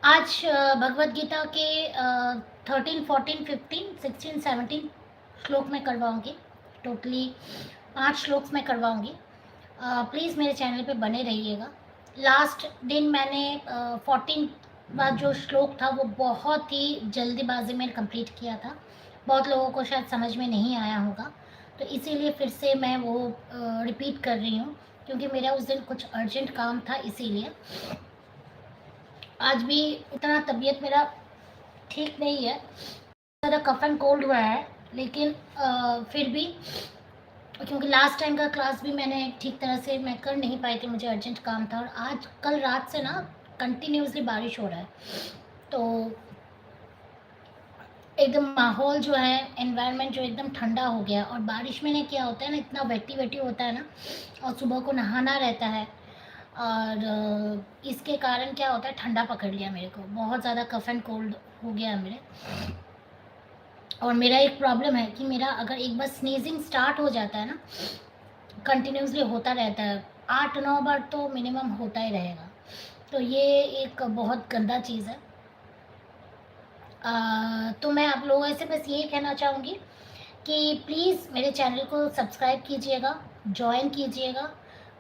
आज भगवत गीता के 13, 14, 15, 16, 17 श्लोक में करवाऊंगी। टोटली 5 श्लोक में करवाऊंगी। प्लीज़ मेरे चैनल पे बने रहिएगा। लास्ट दिन मैंने 14 वाला जो श्लोक था वो बहुत ही जल्दीबाजी में कंप्लीट किया था। बहुत लोगों को शायद समझ में नहीं आया होगा, तो इसीलिए फिर से मैं वो रिपीट कर रही हूँ, क्योंकि मेरा उस दिन कुछ अर्जेंट काम था। इसीलिए आज भी उतना तबीयत मेरा ठीक नहीं है, ज़्यादा कफ एंड कोल्ड हुआ है। लेकिन फिर भी, क्योंकि लास्ट टाइम का क्लास भी मैंने ठीक तरह से मैं कर नहीं पाई थी, मुझे अर्जेंट काम था। और आज कल रात से ना कंटिन्यूसली बारिश हो रहा है, तो एकदम माहौल जो है, एनवायरनमेंट जो एकदम ठंडा हो गया। और बारिश में ना क्या होता है ना, इतना वेटी वेटी होता है ना, और सुबह को नहाना रहता है। और इसके कारण क्या होता है, ठंडा पकड़ लिया मेरे को, बहुत ज़्यादा कफ एंड कोल्ड हो गया है मेरे। और मेरा एक प्रॉब्लम है कि मेरा अगर एक बार स्नीजिंग स्टार्ट हो जाता है ना, कंटिन्यूसली होता रहता है, 8-9 बार तो मिनिमम होता ही रहेगा। तो ये एक बहुत गंदा चीज़ है। तो मैं आप लोगों से बस यही कहना चाहूँगी कि प्लीज़ मेरे चैनल को सब्सक्राइब कीजिएगा, ज्वाइन कीजिएगा,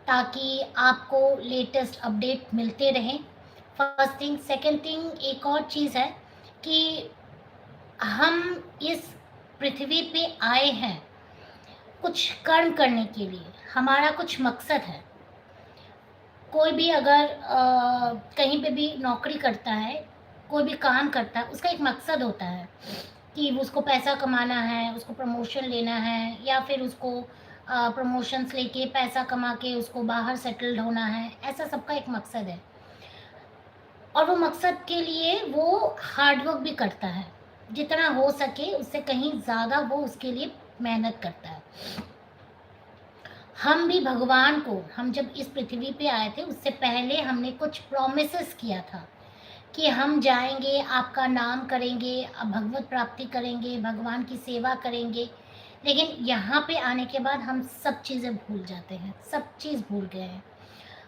ताकि आपको लेटेस्ट अपडेट मिलते रहें। First thing. सेकंड थिंग, एक और चीज़ है कि हम इस पृथ्वी पे आए हैं कुछ कर्म करने के लिए, हमारा कुछ मकसद है। कोई भी अगर कहीं पे भी नौकरी करता है, कोई भी काम करता है, उसका एक मकसद होता है कि उसको पैसा कमाना है, उसको प्रमोशन लेना है, या फिर उसको प्रमोशंस लेके पैसा कमा के उसको बाहर सेटल्ड होना है। ऐसा सबका एक मकसद है, और वो मकसद के लिए वो हार्डवर्क भी करता है, जितना हो सके उससे कहीं ज़्यादा वो उसके लिए मेहनत करता है। हम भी भगवान को, हम जब इस पृथ्वी पे आए थे उससे पहले हमने कुछ प्रॉमिसेस किया था कि हम जाएंगे, आपका नाम करेंगे, भगवत प्राप्ति करेंगे, भगवान की सेवा करेंगे। लेकिन यहाँ पे आने के बाद हम सब चीज़ें भूल जाते हैं, सब चीज़ भूल गए हैं।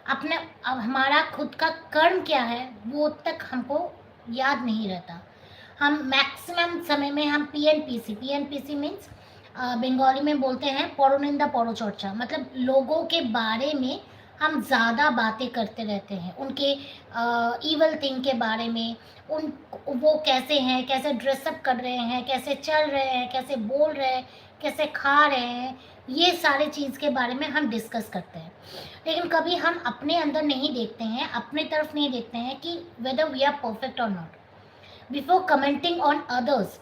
अपने अब हमारा खुद का कर्म क्या है वो तक हमको याद नहीं रहता। हम मैक्सिमम समय में हम पीएनपीसी मीन्स बंगाली में बोलते हैं परनिंदा परचर्चा, मतलब लोगों के बारे में हम ज़्यादा बातें करते रहते हैं, उनके ईवल थिंग के बारे में। उन वो कैसे हैं, कैसे ड्रेसअप कर रहे हैं, कैसे चल रहे हैं, कैसे बोल रहे हैं, कैसे खा रहे हैं, ये सारे चीज़ के बारे में हम डिस्कस करते हैं। लेकिन कभी हम अपने अंदर नहीं देखते हैं, अपने तरफ नहीं देखते हैं कि वेदर वी आर परफेक्ट और not. Before commenting on others,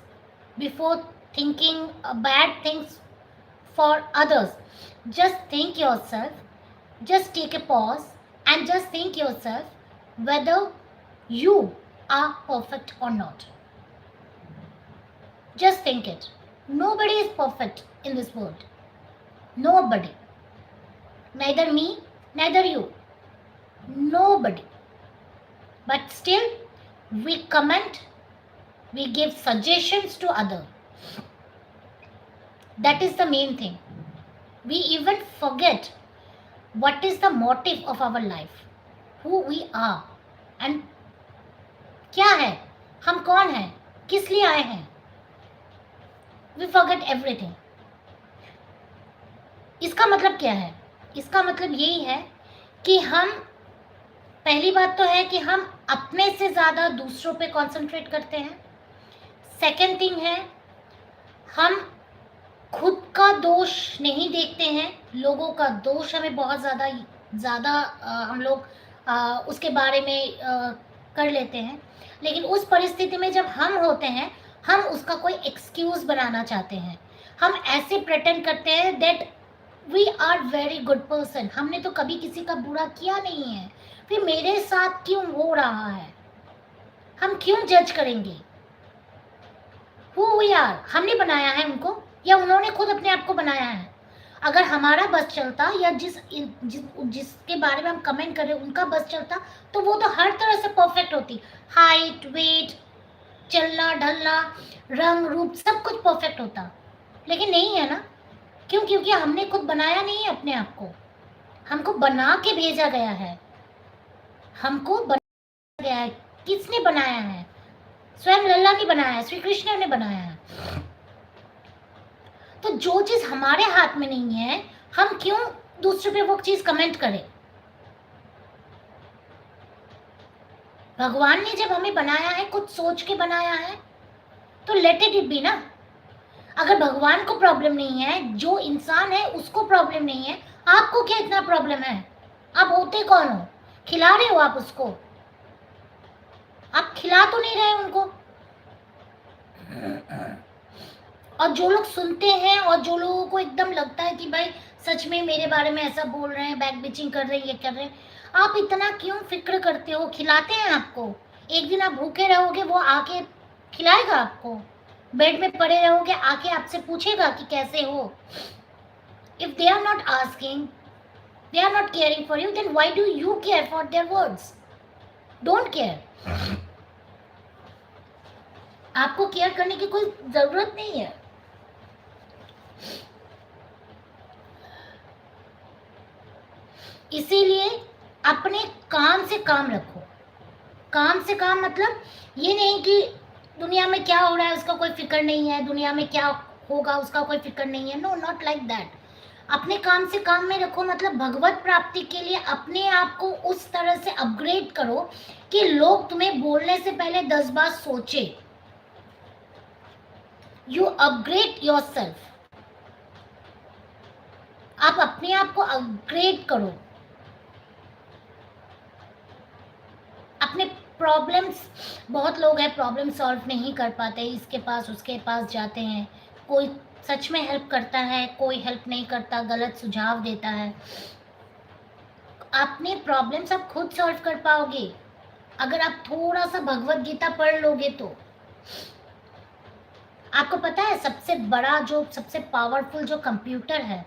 before thinking bad things for others, just think yourself, just take a pause and just think yourself whether you are perfect or not. Just think it. Nobody is perfect in this world. Nobody. Neither me, neither you. Nobody. But still, we comment, we give suggestions to others. That is the main thing. We even forget what is the motive of our life, who we are, and क्या है, हम कौन हैं, किस लिए आए हैं। We forget everything. इसका मतलब क्या है? इसका मतलब यही है कि हम, पहली बात तो है कि हम अपने से ज़्यादा दूसरों पे कंसंट्रेट करते हैं। सेकेंड थिंग है, हम खुद का दोष नहीं देखते हैं, लोगों का दोष हमें बहुत ज़्यादा हम लोग उसके बारे में कर लेते हैं। लेकिन उस परिस्थिति में जब हम होते हैं, हम उसका कोई एक्सक्यूज़ बनाना चाहते हैं। हम ऐसे प्रेटेंड करते हैं that we are very good person, हमने तो कभी किसी का बुरा किया नहीं है, फिर मेरे साथ क्यों हो रहा है, हम क्यों जज करेंगे। Who we are, हमने बनाया है उनको या उन्होंने खुद अपने आप को बनाया है। अगर हमारा बस चलता, या जिसके बारे में हम कमेंट कर रहे हैं उनका बस चलता, तो वो तो हर तरह से परफेक्ट होती। हाइट, वेट, चलना ढलना, रंग रूप, सब कुछ परफेक्ट होता। लेकिन नहीं है ना। क्यों? क्योंकि हमने खुद बनाया नहीं है अपने आप को, हमको बना के भेजा गया है, हमको बनाया गया है। किसने बनाया है? स्वयं लल्ला ने बनाया है, श्री कृष्ण ने बनाया है। तो जो चीज हमारे हाथ में नहीं है, हम क्यों दूसरे पे वो चीज कमेंट करें? भगवान ने जब हमें बनाया है, कुछ सोच के बनाया है, तो लेट इट बी ना। अगर भगवान को प्रॉब्लम नहीं है, जो इंसान है उसको प्रॉब्लम नहीं है, आपको क्या इतना प्रॉब्लम है? आप होते कौन हो? खिला रहे हो आप उसको? आप खिला तो नहीं रहे उनको। और जो लोग सुनते हैं और जो लोगों को एकदम लगता है कि भाई सच में मेरे बारे में ऐसा बोल रहे हैं, बैक बिचिंग कर रहे हैं, ये कर रहे हैं, आप इतना क्यों फिक्र करते हो? खिलाते हैं आपको। एक दिन आप भूखे रहोगे, वो आके खिलाएगा आपको। बेड में पड़े रहोगे, आके आपसे पूछेगा कि कैसे हो। If they are not asking, they are not caring for you, then why do you care for their words? Don't care. आपको केयर करने की कोई जरूरत नहीं है। इसीलिए अपने काम से काम रखो। काम से काम मतलब ये नहीं कि दुनिया में क्या हो रहा है उसका कोई फिक्र नहीं है, दुनिया में क्या होगा उसका कोई फिक्र नहीं है। No, not like that. अपने काम से काम में रखो, मतलब भगवत प्राप्ति के लिए अपने आप को उस तरह से अपग्रेड करो कि लोग तुम्हें बोलने से पहले 10 बार सोचे। You upgrade yourself. आप अपने आप को अपग्रेड करो। अपने प्रॉब्लम्स, बहुत लोग हैं प्रॉब्लम सॉल्व नहीं कर पाते, इसके पास उसके पास जाते हैं, कोई सच में हेल्प करता है, कोई हेल्प नहीं करता, गलत सुझाव देता है। अपने प्रॉब्लम्स आप खुद सॉल्व कर पाओगे अगर आप थोड़ा सा भगवत गीता पढ़ लोगे तो। आपको पता है सबसे बड़ा, जो सबसे पावरफुल जो कंप्यूटर है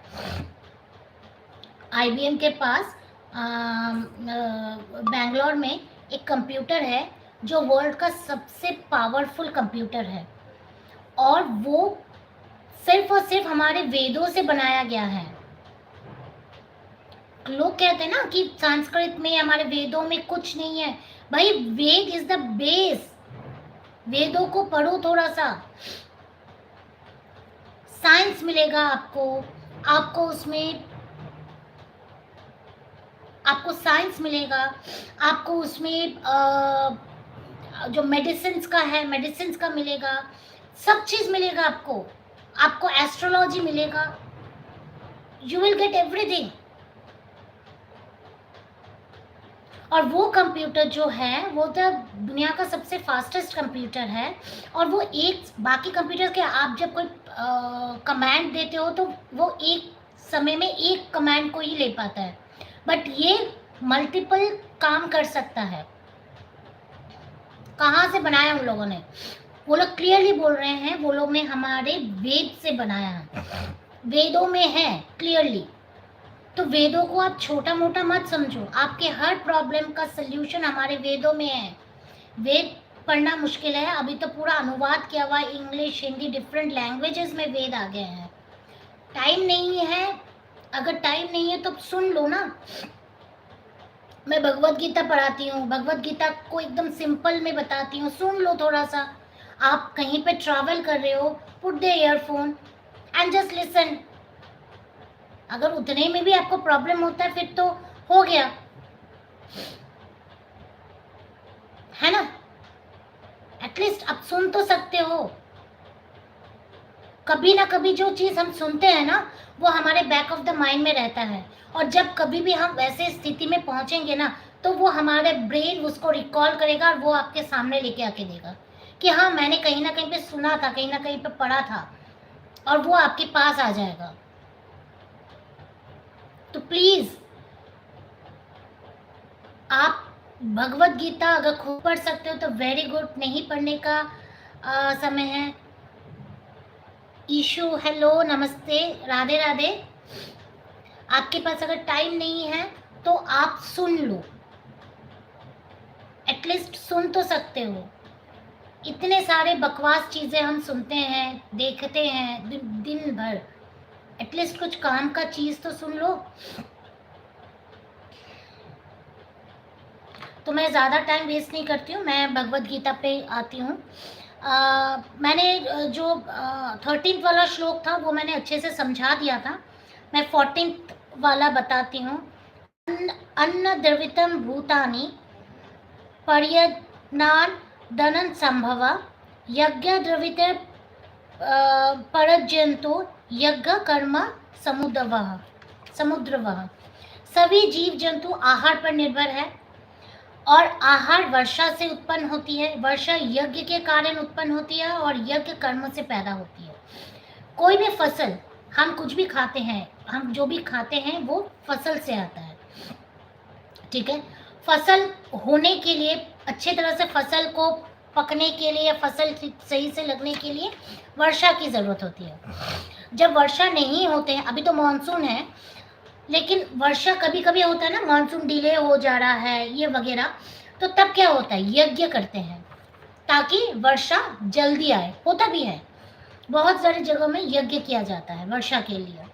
IBM के पास, बैंगलोर में एक कंप्यूटर है जो वर्ल्ड का सबसे पावरफुल कंप्यूटर है, और वो सिर्फ और सिर्फ हमारे वेदों से बनाया गया है। लोग कहते हैं ना कि संस्कृत में, हमारे वेदों में कुछ नहीं है। भाई वेद इज द बेस। वेदों को पढ़ो, थोड़ा सा साइंस मिलेगा आपको। आपको उसमें आपको साइंस मिलेगा, आपको उसमें जो मेडिसिन्स का है, मेडिसिन्स का मिलेगा, सब चीज मिलेगा आपको। आपको एस्ट्रोलॉजी मिलेगा, यू विल गेट एवरीथिंग। और वो कंप्यूटर जो है वो तो दुनिया का सबसे फास्टेस्ट कंप्यूटर है, और वो एक, बाकी कंप्यूटर के आप जब कोई कमांड देते हो तो वो एक समय में एक कमांड को ही ले पाता है, बट ये मल्टीपल काम कर सकता है। कहाँ से बनाया उन लोगों ने? वो लोग क्लियरली बोल रहे हैं, वो लोग ने हमारे वेद से बनाया है, वेदों में है क्लियरली। तो वेदों को आप छोटा मोटा मत समझो, आपके हर प्रॉब्लम का सल्यूशन हमारे वेदों में है। वेद पढ़ना मुश्किल है, अभी तो पूरा अनुवाद किया हुआ इंग्लिश, हिंदी, डिफरेंट लैंग्वेजेस में वेद आ गए हैं। टाइम नहीं है, अगर टाइम नहीं है तो सुन लो ना। मैं भगवत गीता पढ़ाती हूँ, भगवत गीता को एकदम सिंपल में बताती हूँ, सुन लो थोड़ा सा। आप कहीं पे ट्रैवल कर रहे हो, put the earphone and just listen. अगर उतने में भी आपको प्रॉब्लम होता है फिर तो हो गया, है ना? एटलीस्ट आप सुन तो सकते हो। कभी ना कभी जो चीज हम सुनते हैं ना, वो हमारे बैक ऑफ द माइंड में रहता है, और जब कभी भी हम वैसे स्थिति में पहुंचेंगे ना, तो वो हमारे ब्रेन उसको रिकॉल करेगा और वो आपके सामने लेके आके देगा कि हाँ, मैंने कहीं ना कहीं पे सुना था, कहीं ना कहीं पे पढ़ा था, और वो आपके पास आ जाएगा। तो प्लीज आप भगवत गीता अगर खुद पढ़ सकते हो तो वेरी गुड, नहीं पढ़ने का समय है। ईशु हेलो, नमस्ते, राधे राधे। आपके पास अगर टाइम नहीं है तो आप सुन लो, एटलीस्ट सुन तो सकते हो। इतने सारे बकवास चीजें हम सुनते हैं, देखते हैं दिन भर, एटलीस्ट कुछ काम का चीज तो सुन लो। तो मैं ज़्यादा टाइम वेस्ट नहीं करती हूँ, मैं भगवद गीता पे आती हूँ। मैंने जो 13th वाला श्लोक था वो मैंने अच्छे से समझा दिया था। मैं 14th वाला बताती हूँ। अन्न द्रवितम भूतानि पर्यनान दनन संभव यज्ञ द्रवित परजंतो यज्ञ कर्म समुद्रवः। सभी जीव जंतु आहार पर निर्भर है और आहार वर्षा से उत्पन्न होती है, वर्षा यज्ञ के कारण उत्पन्न होती है और यज्ञ कर्म से पैदा होती है। कोई भी फसल, हम कुछ भी खाते हैं, हम जो भी खाते हैं वो फसल से आता है, ठीक है। फसल होने के लिए, अच्छे तरह से फसल को पकने के लिए या फसल सही से लगने के लिए वर्षा की ज़रूरत होती है। जब वर्षा नहीं होते हैं, अभी तो मानसून है, लेकिन वर्षा कभी कभी होता है ना, मानसून डिले हो जा रहा है ये वगैरह, तो तब क्या होता है, यज्ञ करते हैं ताकि वर्षा जल्दी आए। होता भी है, बहुत सारी जगहों में यज्ञ किया जाता है वर्षा के लिए।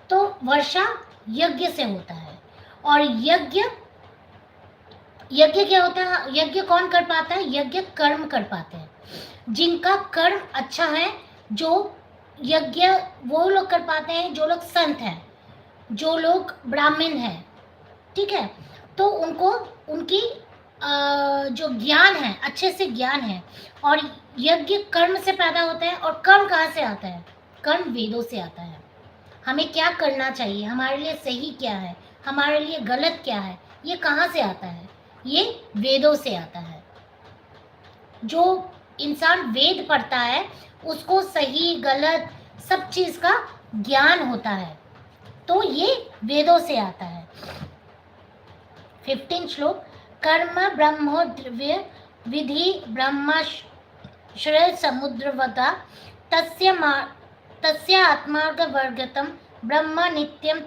तो वर्षा यज्ञ से होता है। और यज्ञ क्या होता है, यज्ञ कौन कर पाता है, यज्ञ कर्म कर पाते हैं जिनका कर्म अच्छा है। जो यज्ञ वो लोग कर पाते हैं जो लोग संत हैं, जो लोग ब्राह्मण हैं, ठीक है। तो उनको उनकी जो ज्ञान है, अच्छे से ज्ञान है। और यज्ञ कर्म से पैदा होता है। और कर्म कहाँ से आता है, कर्म वेदों से आता है। हमें क्या करना चाहिए, हमारे लिए सही क्या है, हमारे लिए गलत क्या है, ये कहाँ से आता है, ये वेदों से आता है। जो इंसान वेद पढ़ता है उसको सही गलत सब चीज़ का ज्ञान होता है, तो ये वेदों से आता है। 15 श्लोक, कर्म ब्रह्मो द्रव्य विधि ब्रह्माश्रय समुद्रवता तस्य आत्मार्गवर्गतम ब्रह्म नित्यम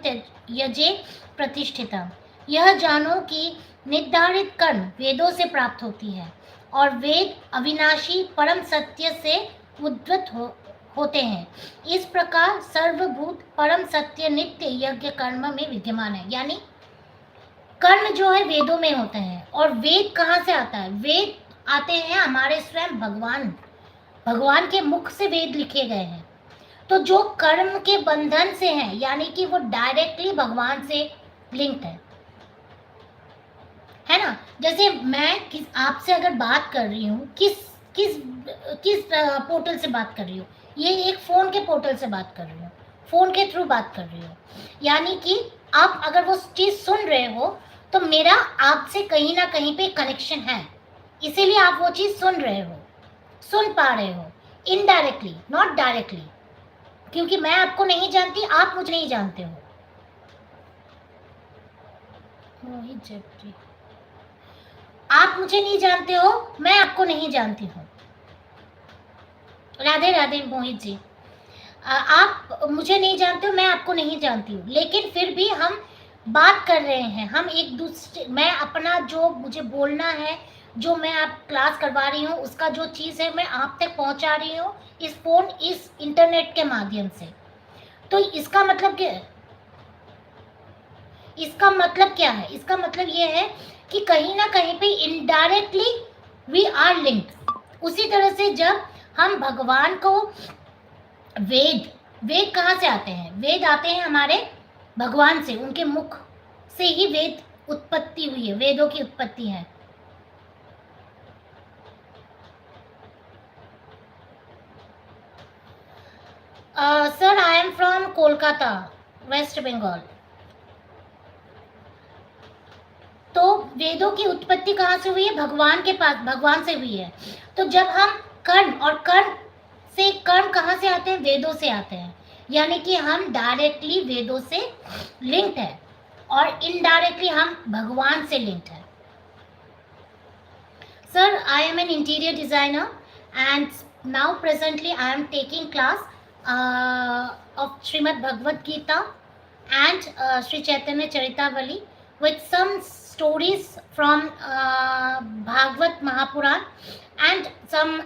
यजे प्रतिष्ठितम। यह जानो कि निर्धारित कर्म वेदों से प्राप्त होती है और वेद अविनाशी परम सत्य से उद्भूत होते हैं। इस प्रकार सर्वभूत परम सत्य नित्य यज्ञ कर्म में विद्यमान है। यानी कर्म जो है वेदों में होते हैं। और वेद कहाँ से आता है, वेद आते हैं हमारे स्वयं भगवान के मुख से वेद लिखे गए हैं। तो जो कर्म के बंधन से हैं, यानी कि वो डायरेक्टली भगवान से लिंक्ड है ना। जैसे मैं आपसे अगर बात कर रही हूँ, किस पोर्टल से बात कर रही हूँ, ये एक फ़ोन के पोर्टल से बात कर रही हूँ, फ़ोन के थ्रू बात कर रही हूँ। यानी कि आप अगर वो चीज़ सुन रहे हो तो मेरा आपसे कहीं ना कहीं पे कनेक्शन है, इसीलिए आप वो चीज़ सुन रहे हो, सुन पा रहे हो, इनडायरेक्टली नॉट डायरेक्टली, क्योंकि मैं आपको नहीं जानती, आप मुझे नहीं जानते हो। मोहित जेपटी, आप मुझे नहीं जानते हो, मैं आपको नहीं जानती हूँ। राधे राधे मोहित जी। आप मुझे नहीं जानते हो, मैं आपको नहीं जानती हूँ, लेकिन फिर भी हम बात कर रहे हैं। हम एक दूसरे, मैं अपना जो मुझे बोलना है, जो मैं आप क्लास करवा रही हूँ, उसका जो चीज़ है मैं आप तक पहुँचा रही हूँ इस फोन, इस इंटरनेट के माध्यम से। तो इसका मतलब क्या है, इसका मतलब क्या है, इसका मतलब ये है कि कहीं ना कहीं पे इनडायरेक्टली वी आर लिंक्ड। उसी तरह से जब हम भगवान को, वेद कहाँ से आते हैं, वेद आते हैं हमारे भगवान से, उनके मुख से ही वेद उत्पत्ति हुई है, वेदों की उत्पत्ति है। Sir I am from Kolkata, West Bengal. तो वेदों की उत्पत्ति कहाँ से हुई है, भगवान के पास, भगवान से हुई है। तो जब हम कर्म, और कर्म कहाँ से आते हैं, वेदों से आते हैं। यानी कि हम डायरेक्टली वेदों से लिंक्ड है और इनडायरेक्टली हम भगवान से लिंक्ड है। Sir I am an interior designer and now presently I am taking class of Shrimad Bhagavad Gita and Sri Chaitanya Charitamrita with some stories from Bhagavad Mahapuran and some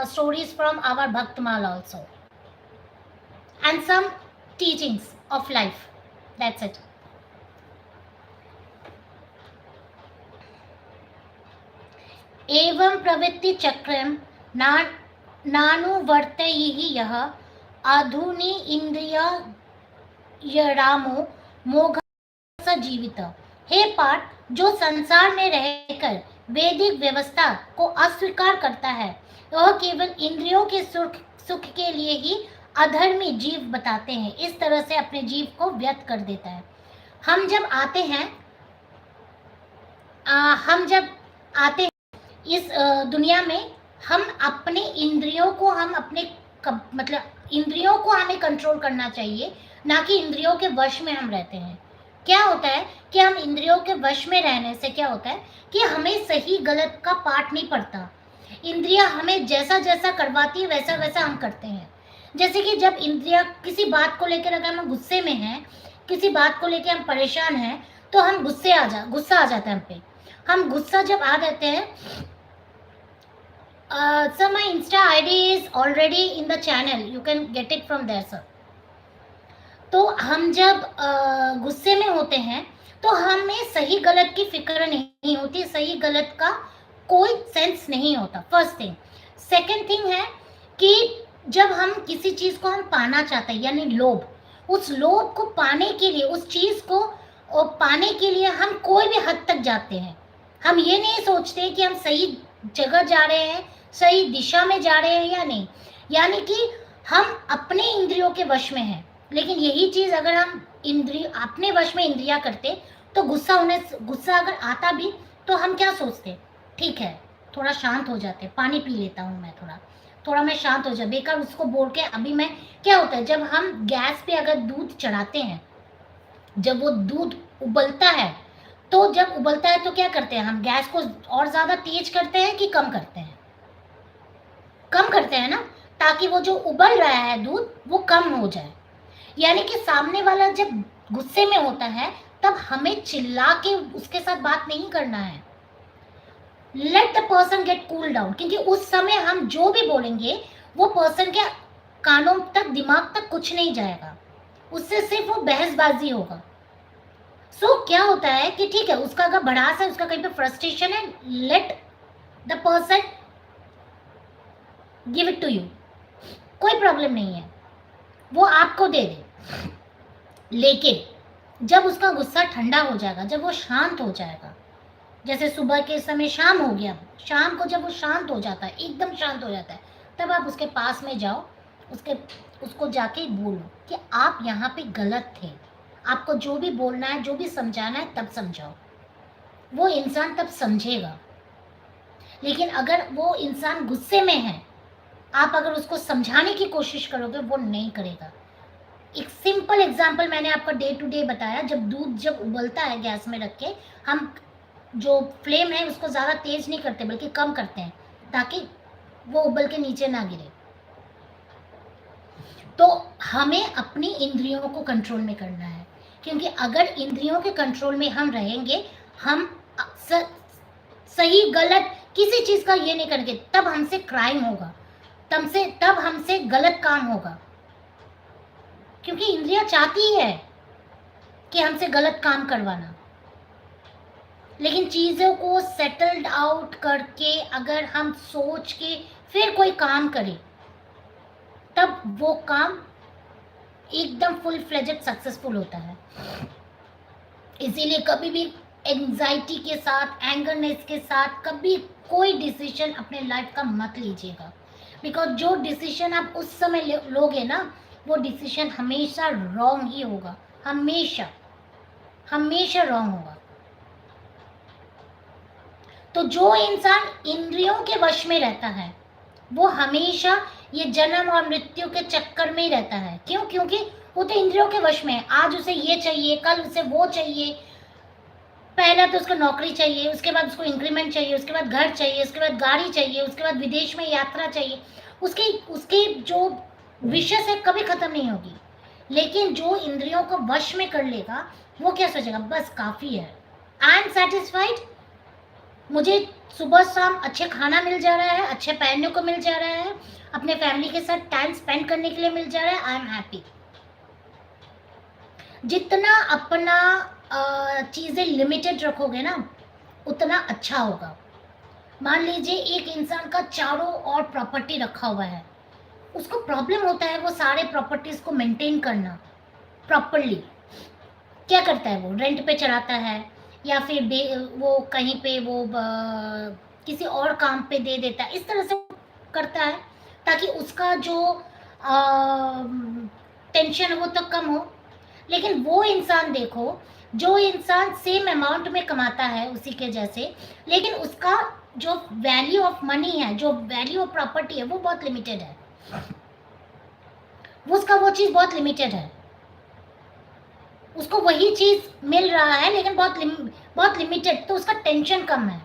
stories from our Bhaktamal also, and some teachings of life. That's it. एवं प्रवृत्ति चक्रम ना नानुवर्तयिः यः आधुनि इंद्रियरामो मोघ जीवित। हे पार्थ, जो संसार में रहकर वैदिक व्यवस्था को अस्वीकार करता है, वह केवल इंद्रियों के सुख सुख के लिए ही अधर्मी जीव बताते हैं। इस तरह से अपने जीव को व्यर्थ कर देता है। हम जब आते हैं इस दुनिया में, हम अपने इंद्रियों को मतलब इंद्रियों को हमें कंट्रोल करना चाहिए, ना कि इंद्रियों के वश में हम रहते हैं। क्या होता है कि हम इंद्रियों के वश में रहने से क्या होता है कि हमें सही गलत का पाठ नहीं पड़ता। इंद्रियां हमें जैसा जैसा करवाती है वैसा वैसा हम करते हैं। जैसे कि जब इंद्रियां किसी बात को लेकर, अगर हम गुस्से में हैं, किसी बात को लेकर हम परेशान हैं, तो हम गुस्सा आ जाता है हम पे। हम गुस्सा जब आ जाते हैं, sir, my Insta ID is already in the channel. You can get it from there, sir. तो हम जब गुस्से में होते हैं तो हमें सही गलत की फिक्र नहीं होती, सही गलत का कोई सेंस नहीं होता। First thing. सेकंड थिंग है कि जब हम किसी चीज़ को हम पाना चाहते हैं, यानी लोभ, उस लोभ को पाने के लिए, उस चीज़ को पाने के लिए हम कोई भी हद तक जाते हैं। हम ये नहीं सोचते कि हम सही जगह जा रहे हैं, सही दिशा में जा रहे हैं या नहीं। यानी कि हम अपने इंद्रियों के वश में हैं। लेकिन यही चीज़ अगर हम अपने वश में इंद्रियां करते, तो गुस्सा अगर आता भी तो हम क्या सोचते, ठीक है थोड़ा शांत हो जाते, पानी पी लेता हूँ मैं, थोड़ा मैं शांत हो जाए, बेकार उसको बोल के। अभी मैं क्या होता है, जब हम गैस पे अगर दूध चढ़ाते हैं, जब वो दूध उबलता है, तो जब उबलता है तो क्या करते हैं, हम गैस को और ज़्यादा तेज करते हैं कि कम करते हैं? कम करते हैं ना, ताकि वो जो उबल रहा है दूध वो कम हो जाए। यानी कि सामने वाला जब गुस्से में होता है, तब हमें चिल्ला के उसके साथ बात नहीं करना है। Let the person get cool down, क्योंकि उस समय हम जो भी बोलेंगे वो पर्सन के कानों तक, दिमाग तक कुछ नहीं जाएगा, उससे सिर्फ वो बहसबाजी होगा। क्या होता है कि ठीक है, उसका अगर भड़ास है, उसका कहीं पे फ्रस्ट्रेशन है, let the person give it to you, कोई प्रॉब्लम नहीं है, वो आपको दे दे। लेकिन जब उसका गुस्सा ठंडा हो जाएगा, जब वो शांत हो जाएगा, जैसे सुबह के समय शाम हो गया, शाम को जब वो शांत हो जाता है, एकदम शांत हो जाता है, तब आप उसके पास में जाओ, उसको जाके बोलो कि आप यहाँ पे गलत थे, आपको जो भी बोलना है, जो भी समझाना है, तब समझाओ। वो इंसान तब समझेगा। लेकिन अगर वो इंसान गुस्से में है, आप अगर उसको समझाने की कोशिश करोगे, वो नहीं करेगा। एक सिंपल एग्जांपल मैंने आपका डे टू डे बताया। जब दूध जब उबलता है गैस में रख के, हम जो फ्लेम है उसको ज़्यादा तेज नहीं करते, बल्कि कम करते हैं, ताकि वो उबल के नीचे ना गिरे। तो हमें अपनी इंद्रियों को कंट्रोल में करना है, क्योंकि अगर इंद्रियों के कंट्रोल में हम रहेंगे, हम सही गलत किसी चीज़ का ये नहीं करेंगे, तब हमसे क्राइम होगा, तब हमसे गलत काम होगा। क्योंकि इंद्रियां चाहती है कि हमसे गलत काम करवाना। लेकिन चीज़ों को सेटल्ड आउट करके अगर हम सोच के फिर कोई काम करें, तब वो काम एकदम फुल फ्लेजेड सक्सेसफुल होता है। इसीलिए कभी भी एंजाइटी के साथ, एंगरनेस के साथ कभी कोई डिसीजन अपने लाइफ का मत लीजिएगा। बिकॉज जो डिसीजन आप उस समय लोगे ना, वो डिसीजन हमेशा रॉन्ग ही होगा, हमेशा हमेशा रॉन्ग होगा। तो जो इंसान इंद्रियों के वश में रहता है, वो हमेशा ये जन्म और मृत्यु के चक्कर में ही रहता है। क्यों? क्योंकि वो तो इंद्रियों के वश में है। आज उसे ये चाहिए, कल उसे वो चाहिए। पहला तो उसको नौकरी चाहिए, उसके बाद उसको इंक्रीमेंट चाहिए, उसके बाद घर चाहिए, उसके बाद गाड़ी चाहिए, उसके बाद विदेश में यात्रा चाहिए। उसकी जो विशेष है कभी खत्म नहीं होगी। लेकिन जो इंद्रियों को वश में कर लेगा, वो क्या सोचेगा, बस काफ़ी है, आई एम सेटिस्फाइड, मुझे सुबह शाम अच्छे खाना मिल जा रहा है, अच्छे पहनने को मिल जा रहा है, अपने फैमिली के साथ टाइम स्पेंड करने के लिए मिल जा रहा है, आई एम हैप्पी। जितना अपना चीज़ें लिमिटेड रखोगे ना, उतना अच्छा होगा। मान लीजिए एक इंसान का चारों ओर प्रॉपर्टी रखा हुआ है, उसको प्रॉब्लम होता है वो सारे प्रॉपर्टीज को मेंटेन करना प्रॉपरली। क्या करता है, वो रेंट पे चढ़ाता है या फिर वो कहीं पे वो किसी और काम पे दे देता है, इस तरह से करता है ताकि उसका जो टेंशन हो तो कम हो। लेकिन वो इंसान देखो, जो इंसान सेम अमाउंट में कमाता है उसी के जैसे, लेकिन उसका जो वैल्यू ऑफ मनी है, जो वैल्यू ऑफ प्रॉपर्टी है, वो बहुत लिमिटेड है, उसका वो चीज़ बहुत लिमिटेड है, उसको वही चीज़ मिल रहा है लेकिन बहुत लिमिटेड, तो उसका टेंशन कम है।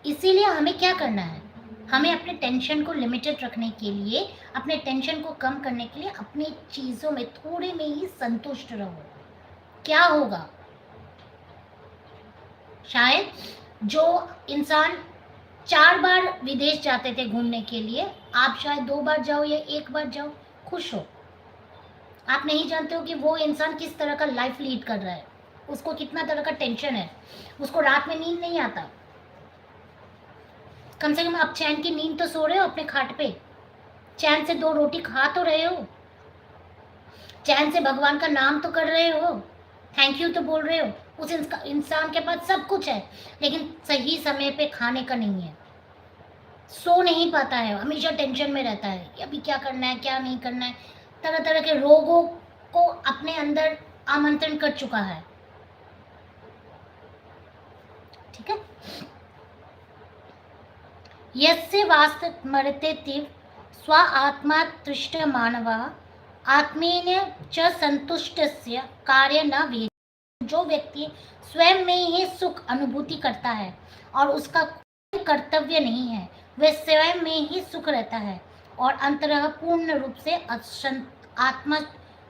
इसीलिए हमें क्या करना है, हमें अपने टेंशन को लिमिटेड रखने के लिए, अपने टेंशन को कम करने के लिए अपनी चीज़ों में थोड़े में ही संतुष्ट रहो। क्या होगा, शायद जो इंसान 4 बार विदेश जाते थे घूमने के लिए, आप शायद 2 बार जाओ या 1 बार जाओ, खुश हो। आप नहीं जानते हो कि वो इंसान किस तरह का लाइफ लीड कर रहा है, उसको कितना तरह का टेंशन है, उसको रात में नींद नहीं आता। कम से कम आप चैन की नींद तो सो रहे हो अपने खाट पे, चैन से 2 रोटी खा तो रहे हो, चैन से भगवान का नाम तो कर रहे हो, थैंक यू तो बोल रहे हो। उस इंसान के पास सब कुछ है लेकिन सही समय पे खाने का नहीं है, सो नहीं पाता है, हमेशा टेंशन में रहता है, अभी क्या करना है क्या नहीं करना है, तरह तरह के रोगों को अपने अंदर आमंत्रण कर चुका है। ठीक है, यस्य वास्त मरते तीव स्व आत्मा तृष्ट मानवा आत्मेन च संतुष्टस्य कार्य न वेद। जो व्यक्ति स्वयं में ही सुख अनुभूति करता है और उसका कोई कर्तव्य नहीं है, वह स्वयं में ही सुख रहता है और अंततः पूर्ण रूप से आत्मा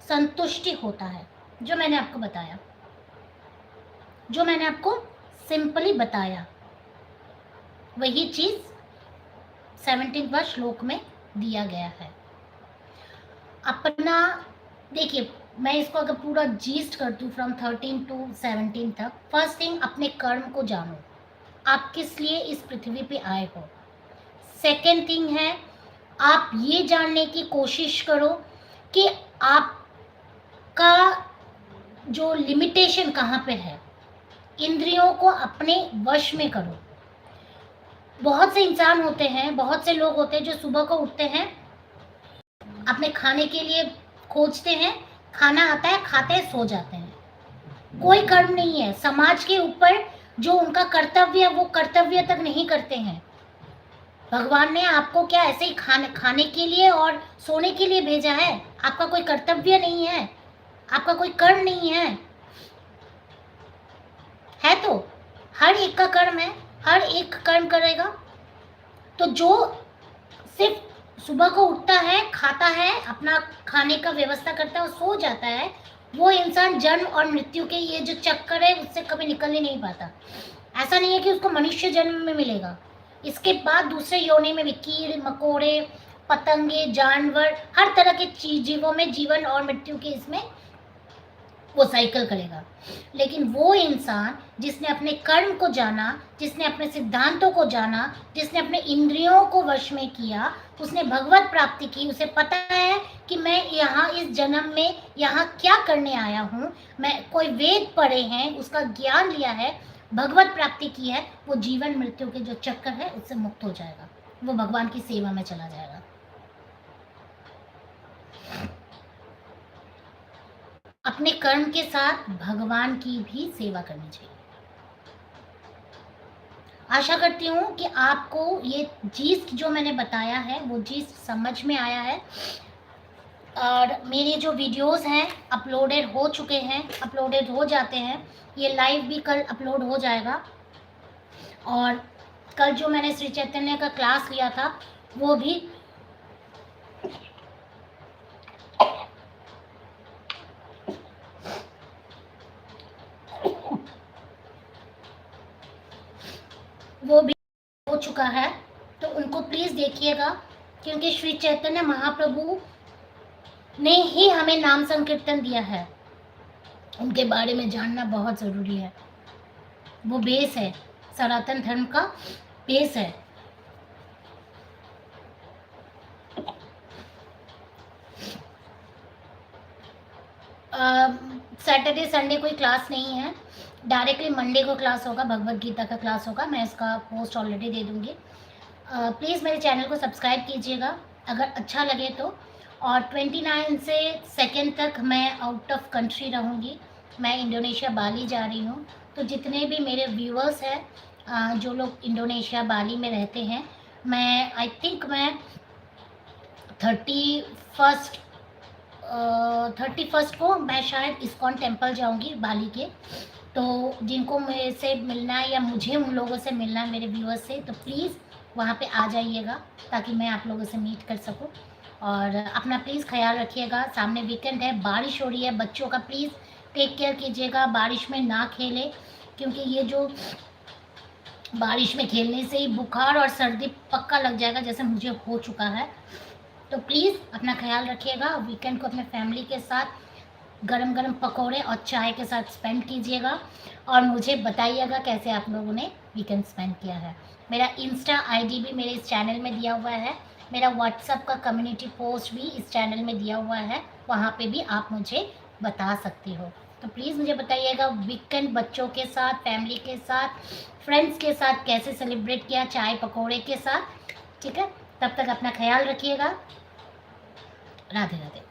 संतुष्टि होता है। जो मैंने आपको बताया, जो मैंने आपको सिंपली बताया, वही चीज 17वां श्लोक में दिया गया है। अपना देखिए, मैं इसको अगर पूरा जीस्ट कर दूं फ्रॉम 13 टू 17 तक, फर्स्ट थिंग अपने कर्म को जानो, आप किस लिए इस पृथ्वी पे आए हो। सेकेंड थिंग है, आप ये जानने की कोशिश करो कि आपका जो लिमिटेशन कहाँ पे है, इंद्रियों को अपने वश में करो। बहुत से इंसान होते हैं, बहुत से लोग होते हैं जो सुबह को उठते हैं, अपने खाने के लिए खोजते हैं, खाना आता है, खाते हैं, सो जाते हैं, कोई कर्म नहीं है। समाज के ऊपर जो उनका कर्तव्य है वो कर्तव्य तक नहीं करते हैं। भगवान ने आपको क्या ऐसे ही खाने के लिए और सोने के लिए भेजा है? आपका कोई कर्तव्य नहीं है, आपका कोई कर्म नहीं है। है तो हर एक का कर्म है, हर एक कर्म करेगा। तो जो सिर्फ सुबह को उठता है, खाता है, अपना खाने का व्यवस्था करता है और सो जाता है, वो इंसान जन्म और मृत्यु के ये जो चक्कर है उससे कभी निकल ही नहीं पाता। ऐसा नहीं है कि उसको मनुष्य जन्म में मिलेगा, इसके बाद दूसरे योनि में भी कीड़े मकोड़े, पतंगे, जानवर, हर तरह के जीवों में जीवन और मृत्यु के इसमें वो साइकिल करेगा। लेकिन वो इंसान जिसने अपने कर्म को जाना, जिसने अपने सिद्धांतों को जाना, जिसने अपने इंद्रियों को वश में किया, उसने भगवत प्राप्ति की। उसे पता है कि मैं यहाँ इस जन्म में यहाँ क्या करने आया हूँ, मैं कोई वेद पढ़े हैं, उसका ज्ञान लिया है, भगवत प्राप्ति की है, वो जीवन मृत्यु के जो चक्कर है उससे मुक्त हो जाएगा, वो भगवान की सेवा में चला जाएगा। अपने कर्म के साथ भगवान की भी सेवा करनी चाहिए। आशा करती हूँ कि आपको ये चीज़ जो मैंने बताया है वो चीज़ समझ में आया है। और मेरे जो वीडियोस हैं अपलोडेड हो चुके हैं, अपलोडेड हो जाते हैं, ये लाइव भी कल अपलोड हो जाएगा। और कल जो मैंने श्री चैतन्य का क्लास लिया था वो भी हो चुका है, तो उनको प्लीज़ देखिएगा, क्योंकि श्री चैतन्य महाप्रभु ने ही हमें नाम संकीर्तन दिया है, उनके बारे में जानना बहुत ज़रूरी है। वो बेस है, सनातन धर्म का डेज है। सैटरडे संडे कोई क्लास नहीं है, डायरेक्टली मंडे को क्लास होगा, भगवत गीता का क्लास होगा। मैं इसका पोस्ट ऑलरेडी दे दूँगी। प्लीज़ मेरे चैनल को सब्सक्राइब कीजिएगा अगर अच्छा लगे तो। और 29 से 2 तक मैं आउट ऑफ कंट्री रहूँगी। मैं इंडोनेशिया बाली जा रही हूँ। तो जितने भी मेरे व्यूअर्स हैं जो लोग इंडोनेशिया बाली में रहते हैं, मैं आई थिंक मैं 31 31 को मैं शायद इस्कॉन टेम्पल जाऊंगी बाली के। तो जिनको मेरे से मिलना है या मुझे उन लोगों से मिलना है मेरे व्यूअर्स से, तो प्लीज़ वहाँ पे आ जाइएगा ताकि मैं आप लोगों से मीट कर सकूँ। और अपना प्लीज़ ख्याल रखिएगा। सामने वीकेंड है, बारिश हो रही है, बच्चों का प्लीज़ टेक केयर कीजिएगा, बारिश में ना खेलें, क्योंकि ये जो बारिश में खेलने से ही बुखार और सर्दी पक्का लग जाएगा, जैसे मुझे हो चुका है। तो प्लीज़ अपना ख्याल रखिएगा। वीकेंड को अपने फैमिली के साथ गरम गरम पकौड़े और चाय के साथ स्पेंड कीजिएगा, और मुझे बताइएगा कैसे आप लोगों ने वीकेंड स्पेंड किया है। मेरा इंस्टा आईडी भी मेरे इस चैनल में दिया हुआ है, मेरा व्हाट्सएप का कम्युनिटी पोस्ट भी इस चैनल में दिया हुआ है, वहाँ पे भी आप मुझे बता सकती हो। तो प्लीज़ मुझे बताइएगा वीकेंड बच्चों के साथ, फैमिली के साथ, फ्रेंड्स के साथ कैसे सेलिब्रेट किया, चाय पकौड़े के साथ। ठीक है, तब तक अपना ख्याल रखिएगा। राधे राधे।